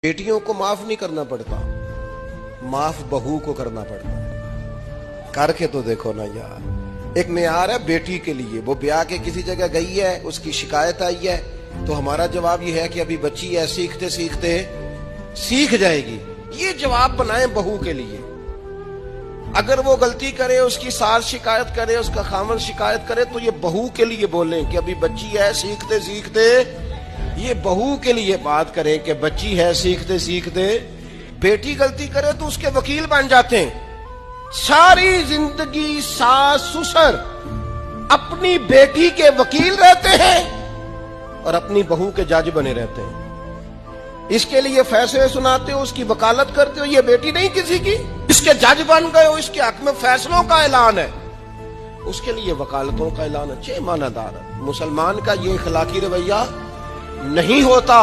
बेटियों को माफ नहीं करना पड़ता, माफ बहू को करना पड़ता है। करके तो देखो ना यार। एक मेयार है बेटी के लिए, वो ब्याह के किसी जगह गई है, उसकी शिकायत आई है, तो हमारा जवाब ये है कि अभी बच्ची है, सीखते सीखते सीख जाएगी। ये जवाब बनाए बहू के लिए। अगर वो गलती करे, उसकी सास शिकायत करे, उसका खामन शिकायत करे, तो ये बहू के लिए बोलें कि अभी बच्ची है, सीखते सीखते। ये बहू के लिए बात करें कि बच्ची है, सीखते सीखते। बेटी गलती करे तो उसके वकील बन जाते हैं। सारी जिंदगी सास ससुर अपनी बेटी के वकील रहते हैं और अपनी बहू के जज बने रहते हैं। इसके लिए फैसले सुनाते हो, उसकी वकालत करते हो। ये बेटी नहीं किसी की, इसके जज बन गए हो, इसके हक में फैसलों का ऐलान है, उसके लिए वकालतों का ऐलान है। चे मानादार मुसलमान का ये इखलाकी रवैया नहीं होता।